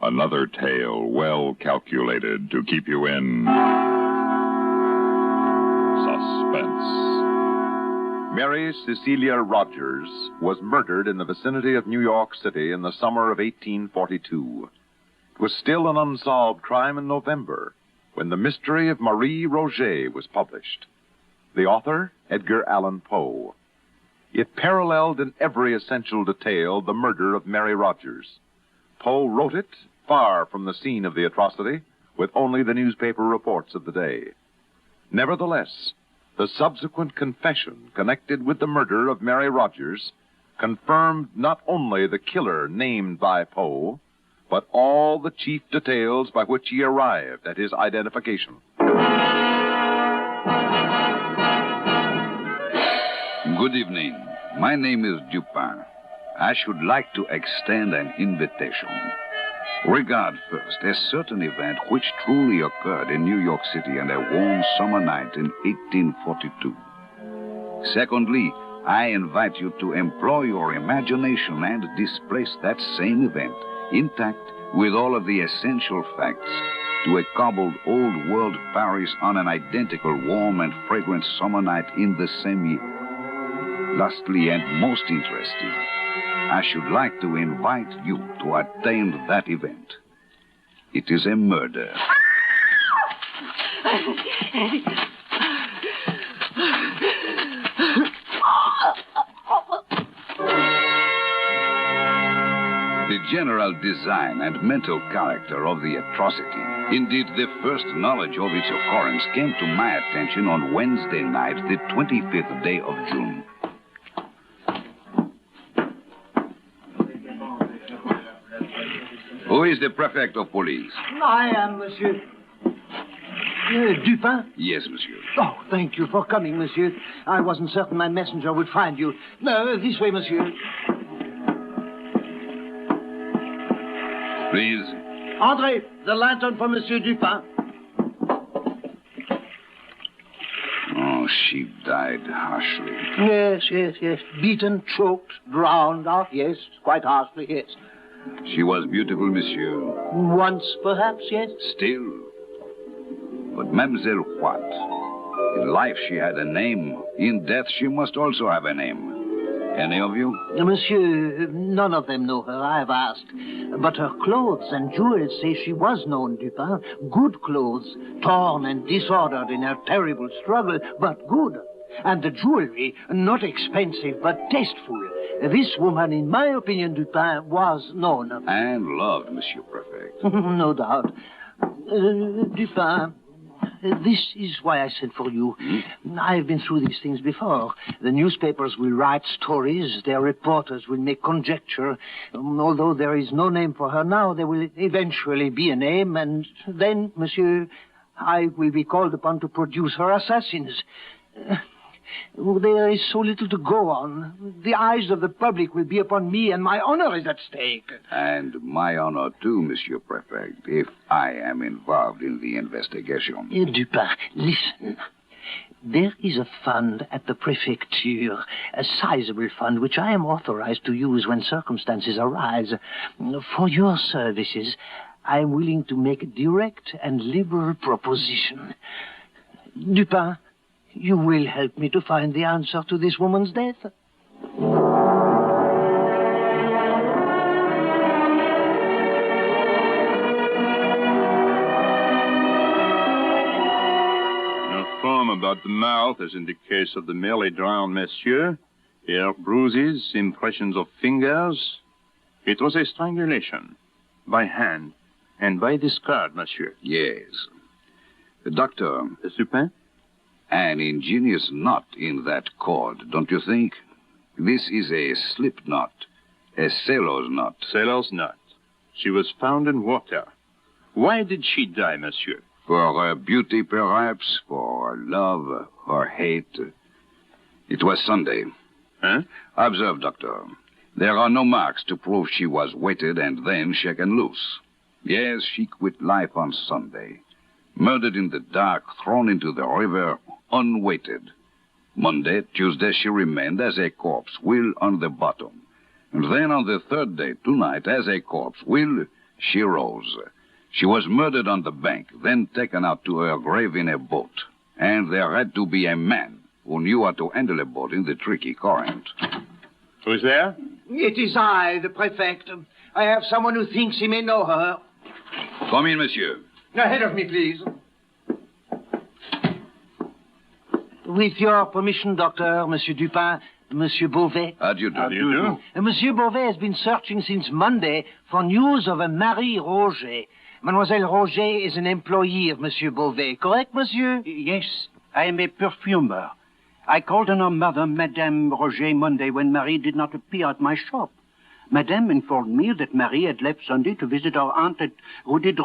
Another tale well calculated to keep you in suspense. Mary Cecilia Rogers was murdered in the vicinity of New York City in the summer of 1842. It was still an unsolved crime in November when The Mystery of Marie Roget was published. The author, Edgar Allan Poe. It paralleled in every essential detail the murder of Mary Rogers. Poe wrote it far from the scene of the atrocity, with only the newspaper reports of the day. Nevertheless, the subsequent confession connected with the murder of Mary Rogers confirmed not only the killer named by Poe, but all the chief details by which he arrived at his identification. Good evening. My name is Dupin. I should like to extend an invitation. Regard first a certain event which truly occurred in New York City on a warm summer night in 1842. Secondly, I invite you to employ your imagination and displace that same event, intact with all of the essential facts, to a cobbled old-world Paris on an identical warm and fragrant summer night in the same year. Lastly, and most interesting, I should like to invite you to attend that event. It is a murder. The general design and mental character of the atrocity, indeed the first knowledge of its occurrence, came to my attention on Wednesday night, the 25th day of June. Who is the prefect of police? I am, monsieur. Dupin? Yes, monsieur. Oh, thank you for coming, monsieur. I wasn't certain my messenger would find you. No, this way, monsieur. Please. André, the lantern for Monsieur Dupin. Oh, she died harshly. Yes. Beaten, choked, drowned. Oh, yes, quite harshly, yes. She was beautiful, monsieur. Once, perhaps, yes. Still. But Mademoiselle what? In life she had a name. In death she must also have a name. Any of you? Monsieur, none of them know her, I have asked. But her clothes and jewels say she was known, Dupin. Good clothes, torn and disordered in her terrible struggle, but good. And the jewelry, not expensive, but tasteful. This woman, in my opinion, Dupin, was known. And loved, Monsieur Prefect. No doubt. Dupin, this is why I sent for you. I've been through these things before. The newspapers will write stories. Their reporters will make conjecture. Although there is no name for her now, there will eventually be a name. And then, monsieur, I will be called upon to produce her assassins. There is so little to go on. The eyes of the public will be upon me, and my honor is at stake. And my honor, too, Monsieur Prefect, if I am involved in the investigation. Dupin, listen. There is a fund at the prefecture, a sizable fund which I am authorized to use when circumstances arise. For your services, I am willing to make a direct and liberal proposition. Dupin, you will help me to find the answer to this woman's death. The foam about the mouth, as in the case of the merely drowned monsieur. Here, bruises, impressions of fingers. It was a strangulation. By hand. And by this card, monsieur. Yes. Doctor. Suspense? An ingenious knot in that cord, don't you think? This is a slip knot, a sailor's knot. Sailor's knot. She was found in water. Why did she die, monsieur? For her beauty, perhaps, for her love, her hate. It was Sunday. Huh? Observe, Doctor. There are no marks to prove she was weighted and then shaken loose. Yes, she quit life on Sunday. Murdered in the dark, thrown into the river, unweighted. Monday, Tuesday, she remained as a corpse, will on the bottom. And then on the third day, tonight, as a corpse, will She rose. She was murdered on the bank, then taken out to her grave in a boat. And there had to be a man who knew how to handle a boat in the tricky current. Who's there? It is I, the prefect. I have someone who thinks he may know her. Come in, monsieur. Ahead of me, please. With your permission, Doctor, Monsieur Dupin, Monsieur Beauvais. How do you do? How do you do? Monsieur Beauvais has been searching since Monday for news of a Marie Roget. Mademoiselle Roget is an employee of Monsieur Beauvais, correct, monsieur? Yes, I am a perfumer. I called on her mother, Madame Roget, Monday when Marie did not appear at my shop. Madame informed me that Marie had left Sunday to visit her aunt at Roget.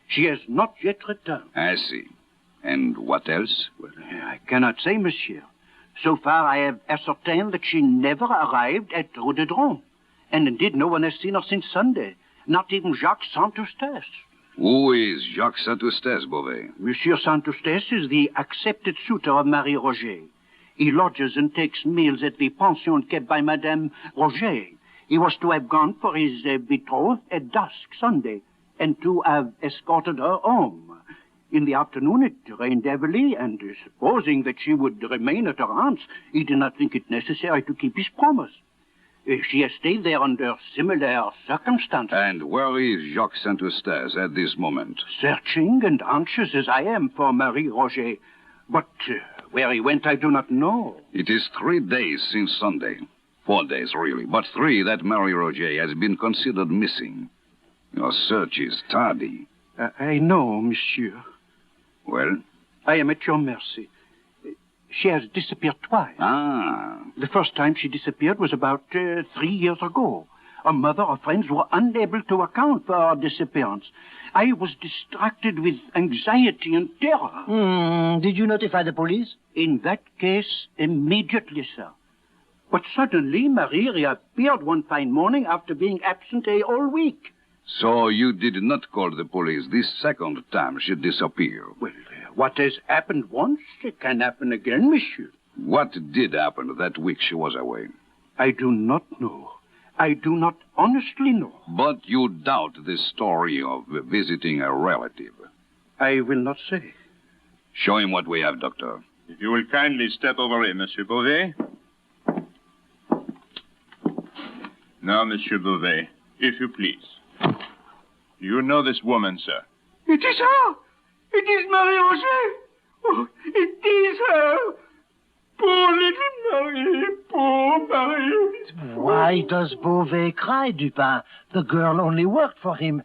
She has not yet returned. I see. And what else? Well, I cannot say, monsieur. So far, I have ascertained that she never arrived at Roget. And indeed, no one has seen her since Sunday. Not even Jacques Saint-Eustache. Who is Jacques Saint-Eustache, Beauvais? Monsieur Saint-Eustache is the accepted suitor of Marie Roget. He lodges and takes meals at the pension kept by Madame Roget. He was to have gone for his betrothed at dusk Sunday, and to have escorted her home. In the afternoon it rained heavily, and supposing that she would remain at her aunt's, he did not think it necessary to keep his promise. She has stayed there under similar circumstances. And where is Jacques Saint-Eustache at this moment? Searching and anxious as I am for Marie Roget. But where he went, I do not know. It is 3 days since Sunday. 4 days, really, but 3 that Marie Roget has been considered missing. Your search is tardy. I know, monsieur. Well? I am at your mercy. She has disappeared twice. Ah. The first time she disappeared was about 3 years ago. Her mother or friends were unable to account for her disappearance. I was distracted with anxiety and terror. Did you notify the police? In that case, immediately, sir. But suddenly, Marie reappeared one fine morning after being absent a whole week. So you did not call the police this second time she disappeared? Well, what has happened once, it can happen again, monsieur. What did happen that week she was away? I do not know. I do not honestly know. But you doubt the story of visiting a relative. I will not say. Show him what we have, Doctor. If you will kindly step over here, Monsieur Beauvais. Now, Monsieur Beauvais, if you please. Do you know this woman, sir? It is her! It is Marie Roget! Oh, it is her! Poor little Marie! Poor Marie! Why does Beauvais cry, Dupin? The girl only worked for him.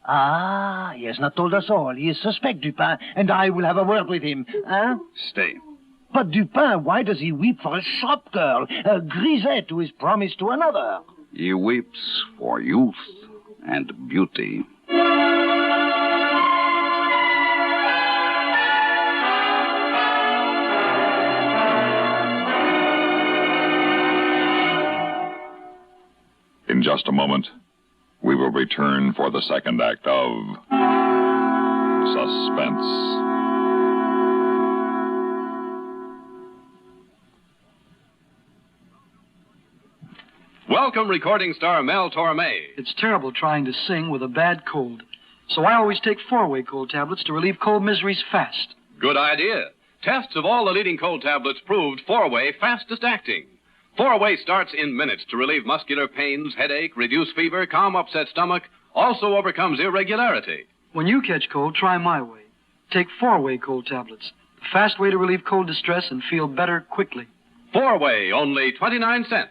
Ah, he has not told us all. He is suspect, Dupin, and I will have a word with him. Huh? Stay. But Dupin, why does he weep for a shop girl, a grisette who is promised to another? He weeps for youth and beauty. In just a moment, we will return for the second act of Suspense. Welcome, recording star Mel Torme. It's terrible trying to sing with a bad cold. So I always take 4-way cold tablets to relieve cold miseries fast. Good idea. Tests of all the leading cold tablets proved 4-way fastest acting. 4-way starts in minutes to relieve muscular pains, headache, reduce fever, calm upset stomach, also overcomes irregularity. When you catch cold, try my way. Take 4-way cold tablets. The fast way to relieve cold distress and feel better quickly. 4-way, only 29 cents.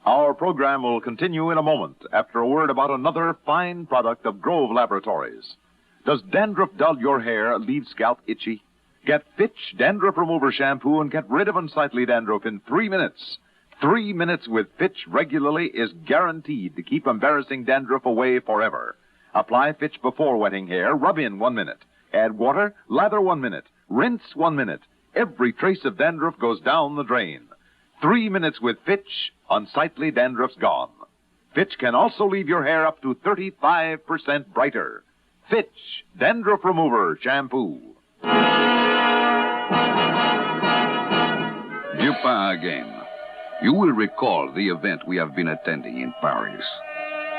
Our program will continue in a moment after a word about another fine product of Grove Laboratories. Does dandruff dull your hair, leave scalp itchy? Get Fitch Dandruff Remover Shampoo and get rid of unsightly dandruff in 3 minutes. 3 minutes with Fitch regularly is guaranteed to keep embarrassing dandruff away forever. Apply Fitch before wetting hair, rub in 1 minute. Add water, lather 1 minute. Rinse 1 minute. Every trace of dandruff goes down the drain. 3 minutes with Fitch, unsightly dandruff's gone. Fitch can also leave your hair up to 35% brighter. Fitch Dandruff Remover Shampoo. Dupin again. You will recall the event we have been attending in Paris.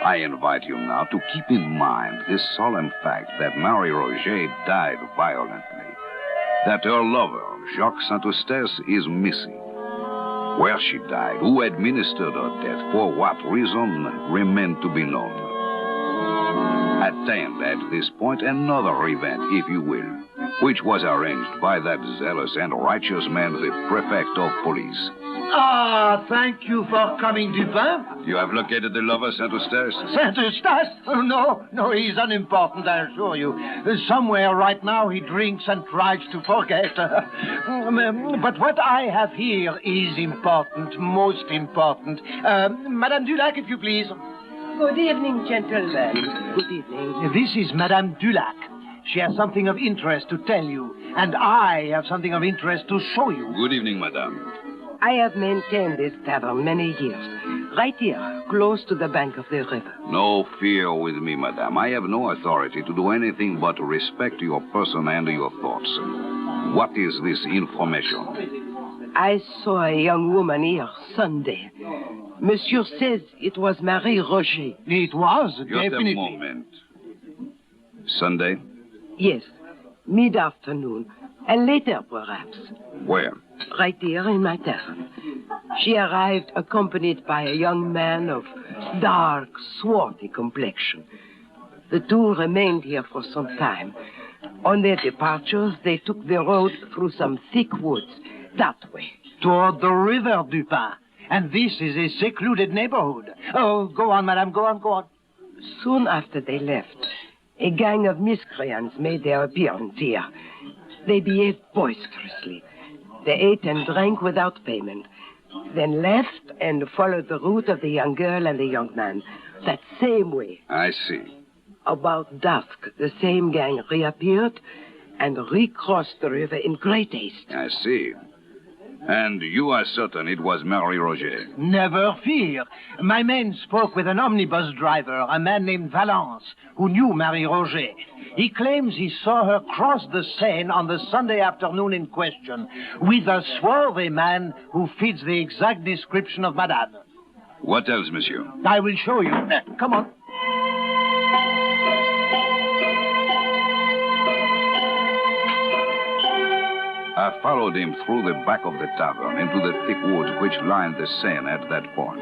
I invite you now to keep in mind this solemn fact that Marie Roget died violently, that her lover, Jacques Saint-Eustache, is missing. Where she died, who administered her death, for what reason, remain to be known. Attend at this point another event, if you will, which was arranged by that zealous and righteous man, the prefect of police. Ah, thank you for coming, Dupin. You have located the lover, Saint-Eustache? Saint-Eustache? Oh, no, he's unimportant, I assure you. Somewhere right now he drinks and tries to forget. But what I have here is important, most important. Madame Dulac, if you please. Good evening, gentlemen. Good evening. This is Madame Dulac. She has something of interest to tell you, and I have something of interest to show you. Good evening, madame. I have maintained this tavern many years, right here, close to the bank of the river. No fear with me, madame. I have no authority to do anything but respect your person and your thoughts. What is this information? I saw a young woman here Sunday. Monsieur says it was Marie Roget. It was, Just definitely. a moment. Sunday? Yes, mid-afternoon, and later perhaps. Where? Right here in my tavern. She arrived accompanied by a young man of dark, swarthy complexion. The two remained here for some time. On their departures, they took the road through some thick woods, that way. Toward the river, Dupin. And this is a secluded neighborhood. Oh, go on, madame, go on. Soon after they left, a gang of miscreants made their appearance here. They behaved boisterously. They ate and drank without payment, then left and followed the route of the young girl and the young man, that same way. I see. About dusk, the same gang reappeared and recrossed the river in great haste. I see. And you are certain it was Marie Roget? Never fear. My men spoke with an omnibus driver, a man named Valence, who knew Marie Roget. He claims he saw her cross the Seine on the Sunday afternoon in question with a swarthy man who fits the exact description of Madame. What else, monsieur? I will show you. Come on. I followed him through the back of the tavern into the thick woods which lined the Seine at that point.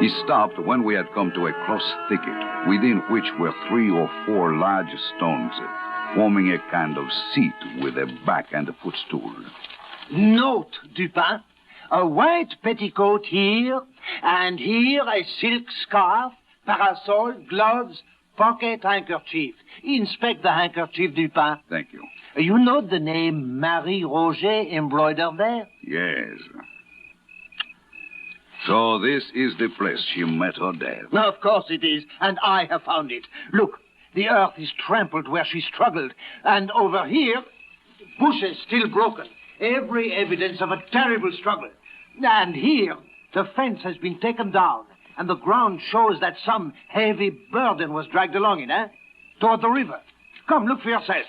He stopped when we had come to a close thicket, within which were 3 or 4 large stones, forming a kind of seat with a back and a footstool. Note, Dupin, a white petticoat here, and here a silk scarf, parasol, gloves, pocket handkerchief. Inspect the handkerchief, Dupin. Thank you. You note the name Marie Roget embroidered there? Yes. So this is the place she met her death. Of course it is, and I have found it. Look, the earth is trampled where she struggled, and over here, bushes still broken. Every evidence of a terrible struggle. And here, the fence has been taken down, and the ground shows that some heavy burden was dragged along it, toward the river. Come, look for yourself.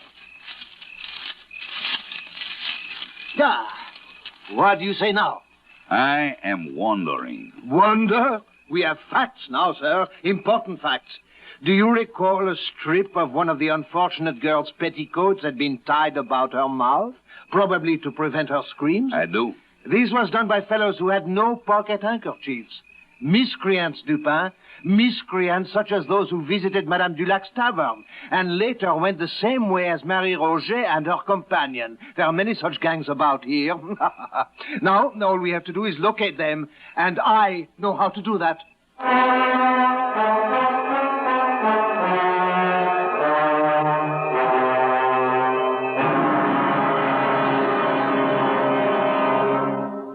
Ah, what do you say now? I am wondering. Wonder? We have facts now, sir. Important facts. Do you recall a strip of one of the unfortunate girl's petticoats had been tied about her mouth, probably to prevent her screams? I do. This was done by fellows who had no pocket handkerchiefs. Miscreants, Dupin. Miscreants such as those who visited Madame Dulac's tavern and later went the same way as Marie Roget and her companion. There are many such gangs about here. Now, all we have to do is locate them, and I know how to do that.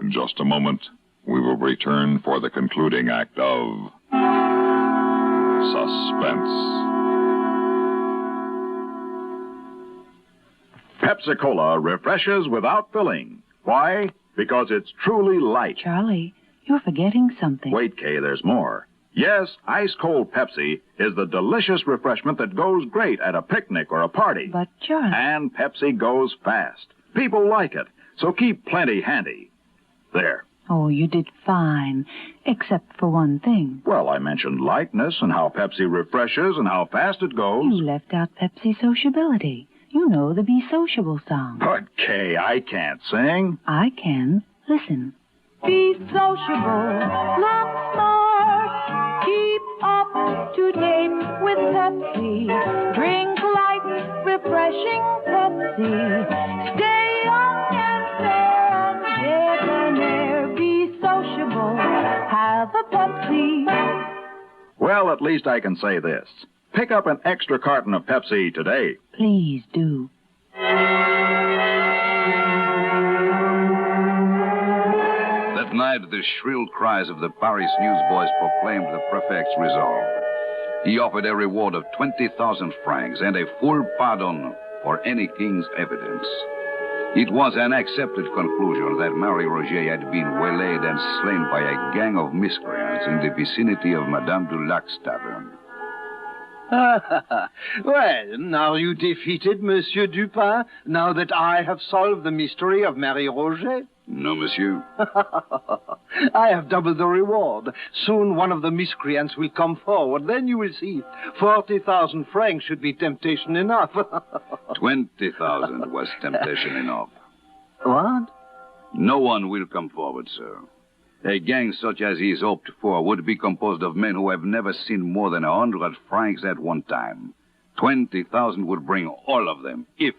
In just a moment, we will return for the concluding act of Suspense. Pepsi-Cola refreshes without filling. Why? Because it's truly light. Charlie, you're forgetting something. Wait, Kay, there's more. Yes, ice-cold Pepsi is the delicious refreshment that goes great at a picnic or a party. But, Charlie... And Pepsi goes fast. People like it, so keep plenty handy. There. Oh, you did fine, except for one thing. Well, I mentioned lightness and how Pepsi refreshes and how fast it goes. You left out Pepsi sociability. You know the Be Sociable song. But, Kay, I can't sing. I can. Listen. Be sociable, look smart, keep up to date with Pepsi. Drink light, refreshing Pepsi. Stay young and fair and debonair. Be sociable, have a Pepsi. Well, at least I can say this. Pick up an extra carton of Pepsi today. Please do. That night, the shrill cries of the Paris newsboys proclaimed the prefect's resolve. He offered a reward of 20,000 francs and a full pardon for any king's evidence. It was an accepted conclusion that Marie Roget had been waylaid and slain by a gang of miscreants in the vicinity of Madame Dulac's tavern. Well, are you defeated, Monsieur Dupin, now that I have solved the mystery of Marie Roget? No, monsieur. I have doubled the reward. Soon one of the miscreants will come forward. Then you will see. 40,000 francs should be temptation enough. 20,000 was temptation enough. What? No one will come forward, sir. A gang such as he is hoped for would be composed of men who have never seen more than 100 francs at one time. 20,000 would bring all of them, if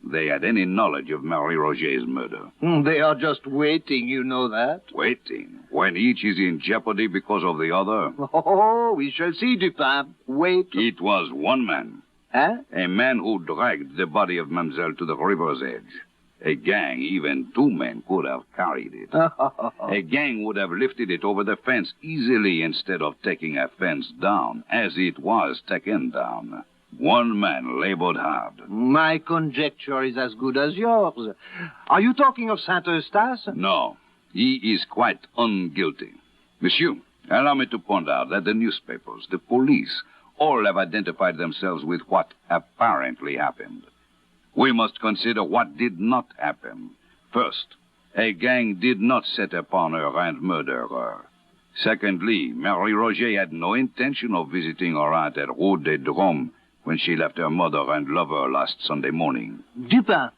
they had any knowledge of Marie Roget's murder. They are just waiting, you know that. Waiting? When each is in jeopardy because of the other? Oh, we shall see, Dupin. Wait. It was one man. Huh? A man who dragged the body of Mademoiselle to the river's edge. A gang, even two men, could have carried it. A gang would have lifted it over the fence easily instead of taking a fence down, as it was taken down. One man labored hard. My conjecture is as good as yours. Are you talking of Saint-Eustache? No, he is quite unguilty. Monsieur, allow me to point out that the newspapers, the police, all have identified themselves with what apparently happened. We must consider what did not happen. First, a gang did not set upon her and murder her. Secondly, Marie Roget had no intention of visiting her aunt at Rue des Drômes when she left her mother and lover last Sunday morning. Dupin,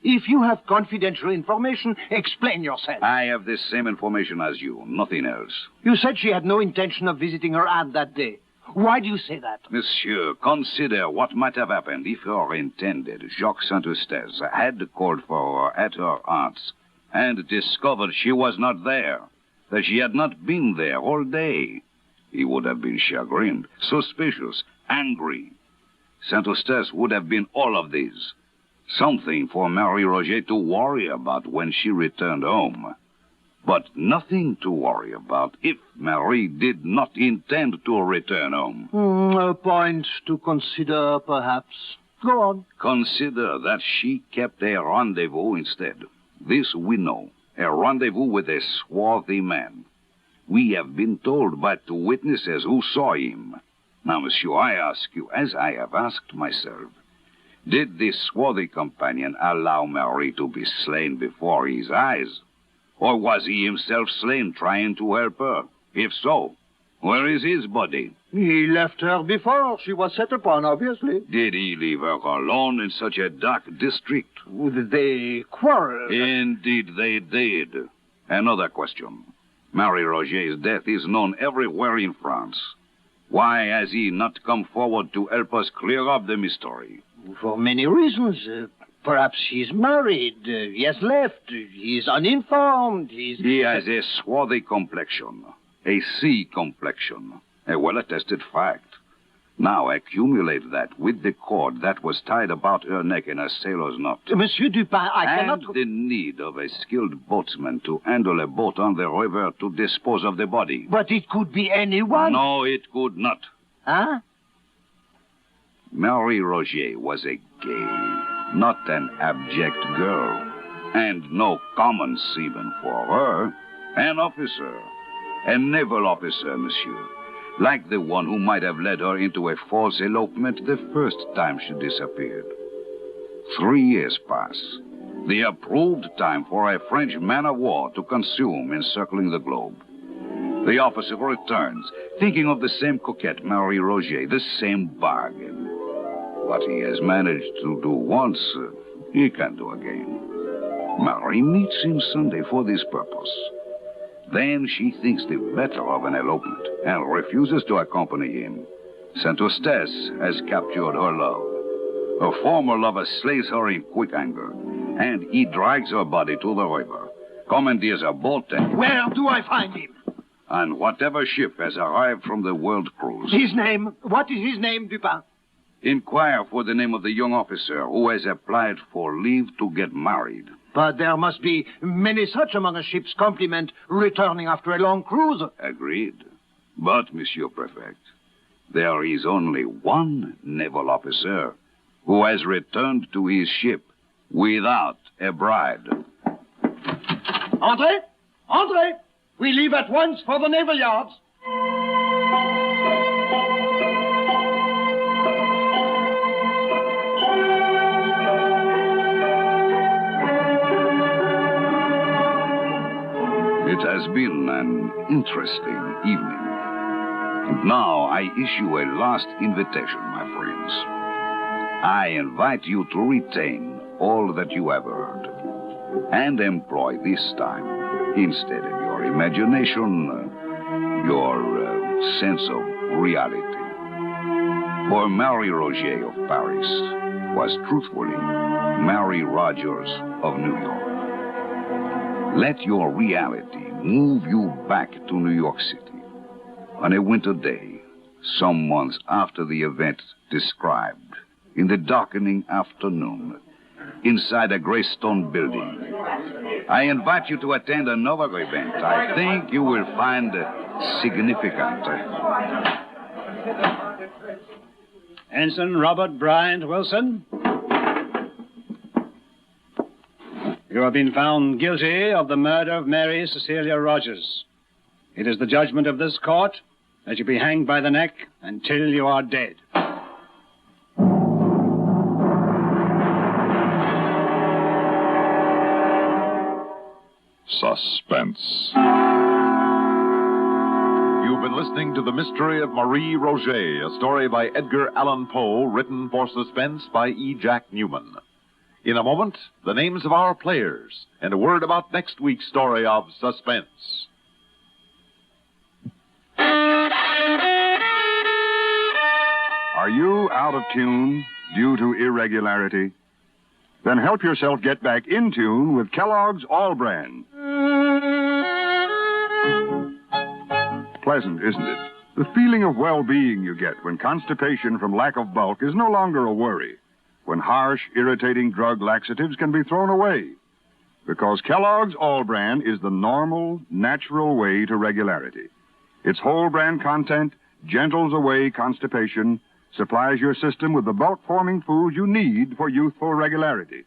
if you have confidential information, explain yourself. I have the same information as you, nothing else. You said she had no intention of visiting her aunt that day. Why do you say that? Monsieur, consider what might have happened if her intended, Jacques Saint-Eustache, had called for her at her aunt's and discovered she was not there, that she had not been there all day. He would have been chagrined, suspicious, angry. Saint-Eustache would have been all of these. Something for Marie Roget to worry about when she returned home. But nothing to worry about if Marie did not intend to return home. A point to consider, perhaps. Go on. Consider that she kept a rendezvous instead. This we know. A rendezvous with a swarthy man. We have been told by two witnesses who saw him. Now, monsieur, I ask you, as I have asked myself, did this swarthy companion allow Marie to be slain before his eyes? Or was he himself slain trying to help her? If so, where is his body? He left her before she was set upon, obviously. Did he leave her alone in such a dark district? They quarreled. Indeed they did. Another question. Marie Roget's death is known everywhere in France. Why has he not come forward to help us clear up the mystery? For many reasons. Perhaps he's married. He has left. He's uninformed. He has a swarthy complexion. A sea complexion. A well-attested fact. Now accumulate that with the cord that was tied about her neck in a sailor's knot. Monsieur Dupin, I cannot... And the need of a skilled boatsman to handle a boat on the river to dispose of the body. But it could be anyone. No, it could not. Huh? Marie Roget was a gay, not an abject girl. And no common seaman for her. An officer. A naval officer, monsieur. Like the one who might have led her into a false elopement the first time she disappeared. 3 years pass. The approved time for a French man-of-war to consume encircling the globe. The officer returns, thinking of the same coquette, Marie Roget, the same bargain. What he has managed to do once, he can do again. Marie meets him Sunday for this purpose. Then she thinks the better of an elopement and refuses to accompany him. Saint Eustace has captured her love. Her former lover slays her in quick anger, and he drags her body to the river, commandeers a boat, and... Where do I find him? On whatever ship has arrived from the world cruise. His name? What is his name, Dupin? Inquire for the name of the young officer who has applied for leave to get married. But there must be many such among a ship's complement returning after a long cruise. Agreed. But, Monsieur Prefect, there is only one naval officer who has returned to his ship without a bride. Entrez! Entrez! We leave at once for the naval yards. It has been an interesting evening. And now I issue a last invitation, my friends. I invite you to retain all that you have heard and employ this time, instead of your imagination, your sense of reality. For Marie Roget of Paris was truthfully Mary Rogers of New York. Let your reality move you back to New York City on a winter day, some months after the event described, in the darkening afternoon, inside a gray stone building. I invite you to attend another event I think you will find significant. Ensign Robert Bryant Wilson. You have been found guilty of the murder of Mary Cecilia Rogers. It is the judgment of this court that you be hanged by the neck until you are dead. Suspense. You've been listening to The Mystery of Marie Roget, a story by Edgar Allan Poe, written for Suspense by E. Jack Newman. In a moment, the names of our players and a word about next week's story of Suspense. Are you out of tune due to irregularity? Then help yourself get back in tune with Kellogg's All Brand. Pleasant, isn't it? The feeling of well-being you get when constipation from lack of bulk is no longer a worry, when harsh, irritating drug laxatives can be thrown away. Because Kellogg's All Brand is the normal, natural way to regularity. Its whole brand content gentles away constipation, supplies your system with the bulk-forming foods you need for youthful regularity.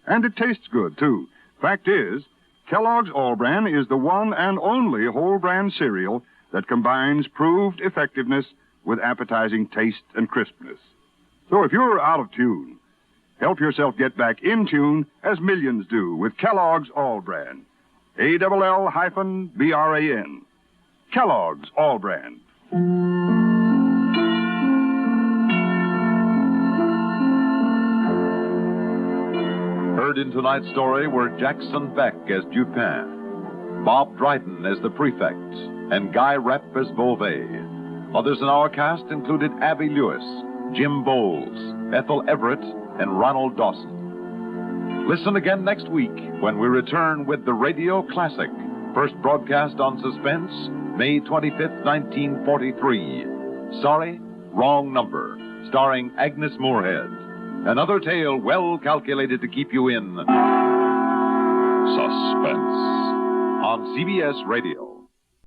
And it tastes good, too. Fact is, Kellogg's All Brand is the one and only whole brand cereal that combines proved effectiveness with appetizing taste and crispness. So if you're out of tune, help yourself get back in tune as millions do with Kellogg's All Brand. ALL-BRAN. Kellogg's All Brand. Heard in tonight's story were Jackson Beck as Dupin, Bob Dryden as the Prefect, and Guy Repp as Beauvais. Others in our cast included Abby Lewis, Jim Bowles, Ethel Everett, and Ronald Dawson. Listen again next week when we return with the Radio Classic, first broadcast on Suspense, May 25th, 1943. Sorry, Wrong Number, starring Agnes Moorehead. Another tale well calculated to keep you in suspense on CBS Radio.